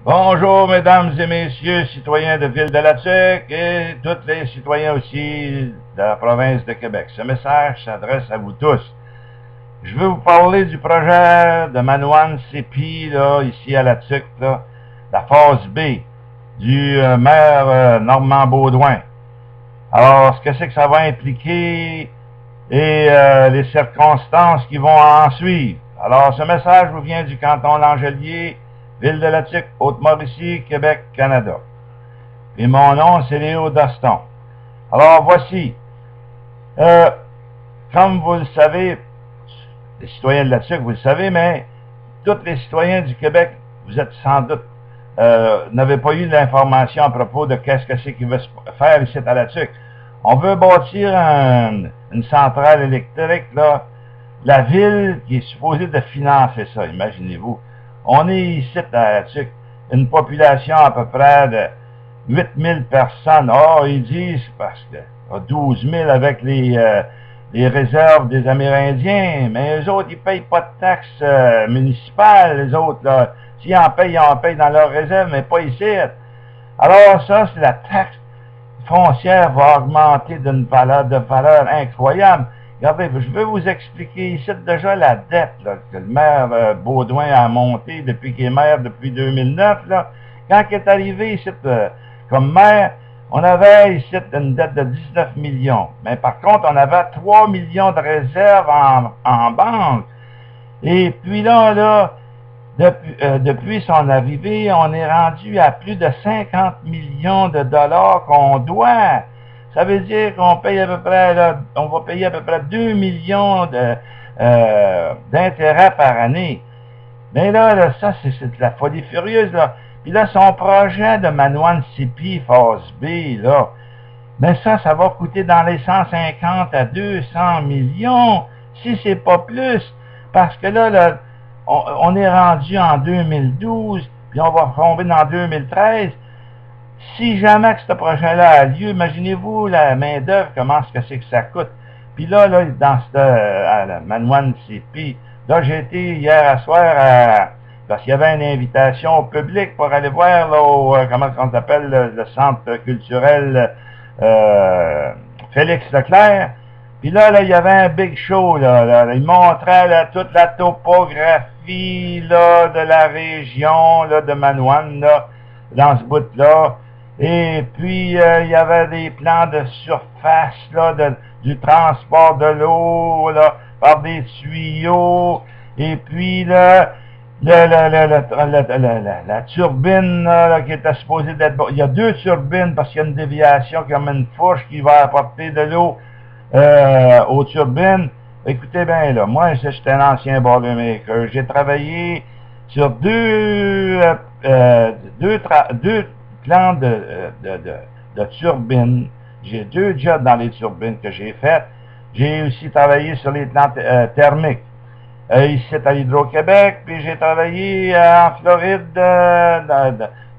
Bonjour, mesdames et messieurs, citoyens de Ville-de-la-Tuque et tous les citoyens aussi de la province de Québec. Ce message s'adresse à vous tous. Je veux vous parler du projet de Manoine Sépi, là, ici à la Tuque, là, la phase B, du maire Normand Baudouin. Alors, ce que c'est que ça va impliquer et les circonstances qui vont en suivre. Alors, ce message vous vient du canton Langelier, Ville-de-la-Tuque, Haute-Mauricie, Québec, Canada. Et mon nom, c'est Léo Daston. Alors, voici. Comme vous le savez, les citoyens de la Tuque, vous le savez, mais tous les citoyens du Québec, vous êtes sans doute, n'avez pas eu l'information à propos de qu'est-ce que c'est qu'il veut faire ici à la Tuque. On veut bâtir une centrale électrique, là. La ville qui est supposée de financer ça, imaginez-vous. On est ici à la Tuque, une population à peu près de 8000 personnes. Or, ils disent, parce que 12 000 avec les réserves des Amérindiens, mais eux autres, ils ne payent pas de taxes municipales, les autres, là. S'ils en payent, ils en payent dans leurs réserves, mais pas ici. Alors, ça, c'est la taxe foncière va augmenter d'une valeur incroyable. Regardez, je vais vous expliquer ici déjà la dette là, que le maire Baudouin a montée depuis qu'il est maire depuis 2009. Là. Quand il est arrivé ici comme maire, on avait ici une dette de 19 millions. Mais par contre, on avait 3 millions de réserves en banque. Et puis là, depuis son arrivée, on est rendu à plus de 50 millions de dollars qu'on doit. Ça veut dire qu'on paye à peu près, là, on va payer à peu près 2 millions d'intérêts par année. Mais là ça, c'est de la folie furieuse, là. Puis là, son projet de Manoine Sépi, phase B, là, mais ça va coûter dans les 150 à 200 millions, si c'est pas plus. Parce que là, on est rendu en 2012, puis on va tomber dans 2013. Si jamais que ce projet-là a lieu, imaginez-vous la main-d'œuvre, comment est-ce que c'est que ça coûte. Puis là dans à la Manoine Sépi, là, j'ai été hier à soir parce qu'il y avait une invitation au public pour aller voir là, comment on s'appelle, le centre culturel Félix Leclerc. Puis là, il y avait un big show, là. Il montrait là, toute la topographie là, de la région là, de Manoine, là, dans ce bout-là. Et puis, il y avait des plans de surface là, du transport de l'eau là, par des tuyaux. Et puis, là, la turbine là, qui était supposée d'être... Il y a 2 turbines parce qu'il y a une déviation comme une fourche qui va apporter de l'eau aux turbines. Écoutez bien, là, moi, j'étais un ancien boilermaker. J'ai travaillé sur deux plans de turbines. J'ai 2 jobs dans les turbines que j'ai faites. J'ai aussi travaillé sur les plans thermiques. Ici à l'Hydro-Québec, puis j'ai travaillé en Floride,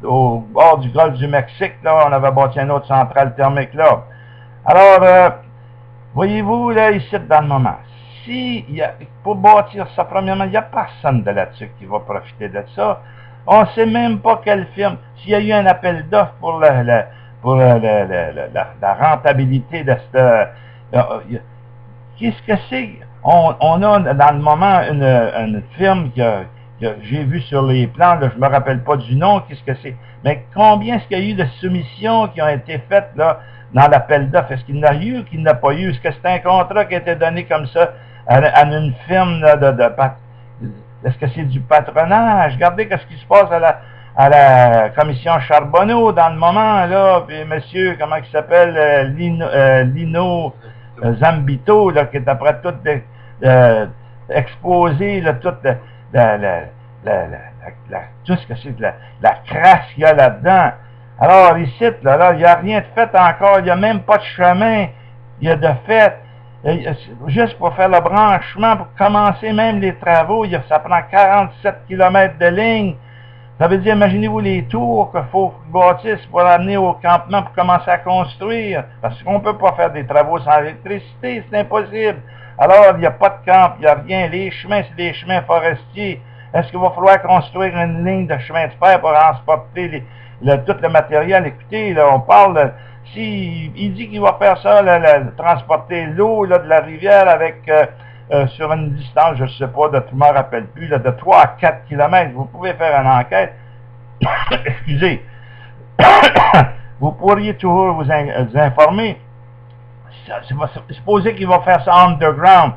au bord du golfe du Mexique. Là, on avait bâti une autre centrale thermique là. Alors, voyez-vous, là, ici, dans le moment, pour bâtir ça, premièrement, il n'y a personne de là-dessus qui va profiter de ça. On ne sait même pas quelle firme, s'il y a eu un appel d'offres pour la rentabilité de cette... Qu'est-ce que c'est? On a dans le moment une firme que j'ai vu sur les plans, là, je ne me rappelle pas du nom, qu'est-ce que c'est? Mais combien est-ce qu'il y a eu de soumissions qui ont été faites là, dans l'appel d'offres? Est-ce qu'il y en a eu ou qu'il n'y en a pas eu? Est-ce que c'est un contrat qui a été donné comme ça à une firme là, est-ce que c'est du patronage? Regardez ce qui se passe à la commission Charbonneau dans le moment, là, puis monsieur, comment il s'appelle, Lino Zambito, là, qui est après tout exposé, là, toute tout ce que c'est la crasse qu'il y a là-dedans. Alors, ici, là, il n'y a rien de fait encore, il n'y a même pas de chemin, il y a de fait. Juste pour faire le branchement, pour commencer même les travaux, ça prend 47 km de ligne. Ça veut dire, imaginez-vous les tours qu'il faut bâtir pour amener au campement pour commencer à construire. Parce qu'on ne peut pas faire des travaux sans électricité, c'est impossible. Alors, il n'y a pas de camp, il n'y a rien. Les chemins, c'est des chemins forestiers. Est-ce qu'il va falloir construire une ligne de chemin de fer pour transporter tout le matériel? Écoutez, là, on parle, il dit qu'il va faire ça, transporter l'eau de la rivière avec sur une distance, je ne sais pas, je ne me rappelle plus, là, de 3 à 4 kilomètres. Vous pouvez faire une enquête. Excusez. Vous pourriez toujours vous informer. Supposez qu'il va faire ça underground.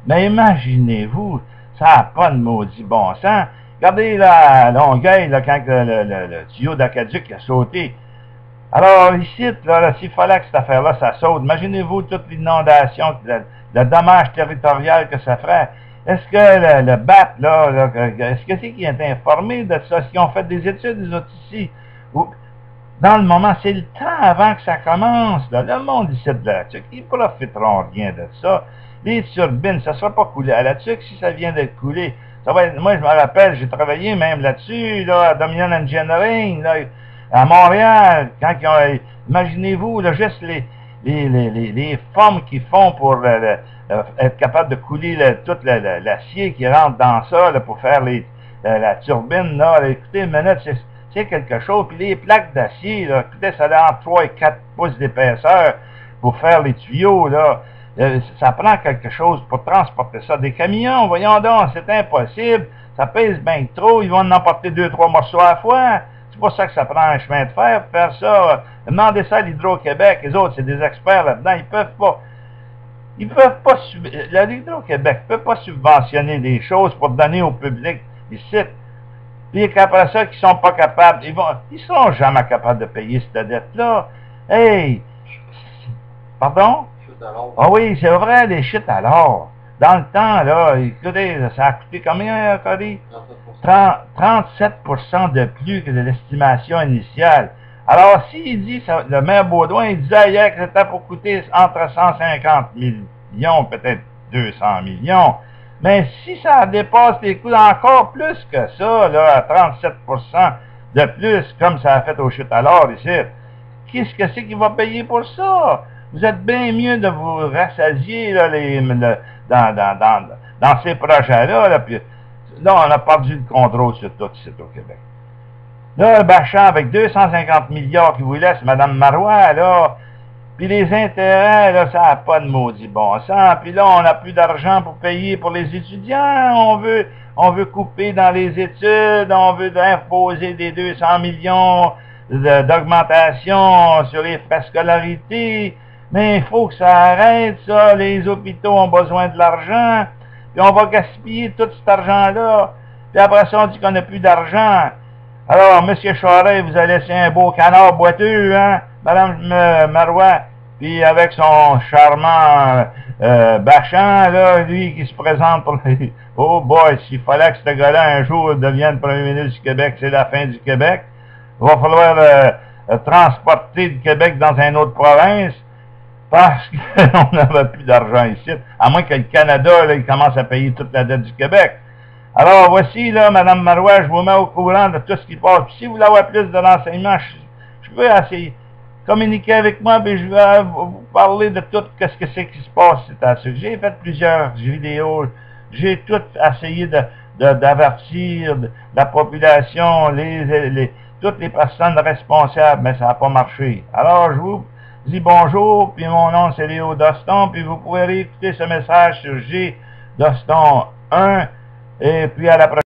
Mais imaginez-vous, ça n'a pas de maudit bon sens. Regardez la Longueuil, là, quand le tuyau d'Aqueduc a sauté. Alors, ici, là, s'il fallait que cette affaire-là, ça saute, imaginez-vous toute l'inondation, le dommage territorial que ça ferait. Est-ce que le BAP, là est-ce que c'est qui est informé de ça? Est-ce qu'ils ont fait des études, les autres ici? Dans le moment, c'est le temps avant que ça commence. Là. Le monde ici de la TUC, ils ne profiteront rien de ça. Les turbines, ça ne sera pas coulé à la TUC si ça vient d'être coulé. Ça va être, moi, je me rappelle, j'ai travaillé même là-dessus, là, à Dominion Engineering, là, à Montréal. Quand ils ont, imaginez-vous, là, juste les formes qu'ils font pour être capable de couler tout l'acier qui rentre dans ça là, pour faire la turbine. Là, écoutez, une minute, c'est quelque chose. Puis les plaques d'acier, écoutez, ça a entre 3 et 4 pouces d'épaisseur pour faire les tuyaux. Là. Ça prend quelque chose pour transporter ça. Des camions, voyons donc, c'est impossible. Ça pèse bien trop. Ils vont en emporter 2-3 morceaux à la fois. C'est pour ça que ça prend un chemin de fer pour faire ça. Demandez ça à l'Hydro-Québec. Les autres, c'est des experts là-dedans. Ils peuvent pas, l'Hydro-Québec ne peut pas subventionner des choses pour donner au public ici. Puis qu'après ça, qu'ils sont pas capables, ils seront jamais capables de payer cette dette-là. Hey! Pardon? Ah oui, c'est vrai, les chutes à l'or. Dans le temps, là, écoutez, ça a coûté combien, Cody? 37% de plus que de l'estimation initiale. Alors, s'il dit, le maire Baudouin, il disait hier que c'était pour coûter entre 150 millions, peut-être 200 millions. Mais si ça dépasse les coûts encore plus que ça, là, à 37% de plus, comme ça a fait aux chutes à l'or ici, qu'est-ce que c'est qu'il va payer pour ça? Vous êtes bien mieux de vous rassasier là, dans ces projets-là. Là, puis, là, on a perdu le contrôle sur tout ici au Québec. Là, Bachand, avec 250 milliards qu'il vous laisse, Mme Marois, là, puis les intérêts, là, ça n'a pas de maudit bon sens. Puis là, on n'a plus d'argent pour payer pour les étudiants. On veut couper dans les études. On veut imposer des 200 millions d'augmentation sur les frais scolarité. Mais il faut que ça arrête, ça. Les hôpitaux ont besoin de l'argent. Puis on va gaspiller tout cet argent-là. Puis après ça, on dit qu'on n'a plus d'argent. Alors, M. Charest vous a laissé un beau canard boiteux, hein, Mme Marois. Puis avec son charmant Bachand, là, lui qui se présente pour les... Oh boy, s'il fallait que ce gars-là un jour devienne premier ministre du Québec, c'est la fin du Québec. Il va falloir transporter du Québec dans une autre province parce qu'on n'avait plus d'argent ici. À moins que le Canada, là, il commence à payer toute la dette du Québec. Alors voici, là, Mme Marois, je vous mets au courant de tout ce qui passe. Puis si vous voulez avoir plus de renseignements, je peux essayer communiquer avec moi, puis je vais vous parler de tout ce que c'est qui se passe. J'ai fait plusieurs vidéos, j'ai tout essayé d'avertir la population, toutes les personnes responsables, mais ça n'a pas marché. Alors, je vous dis bonjour, puis mon nom c'est Léo Doston, puis vous pouvez réécouter ce message sur G Doston 1, et puis à la prochaine.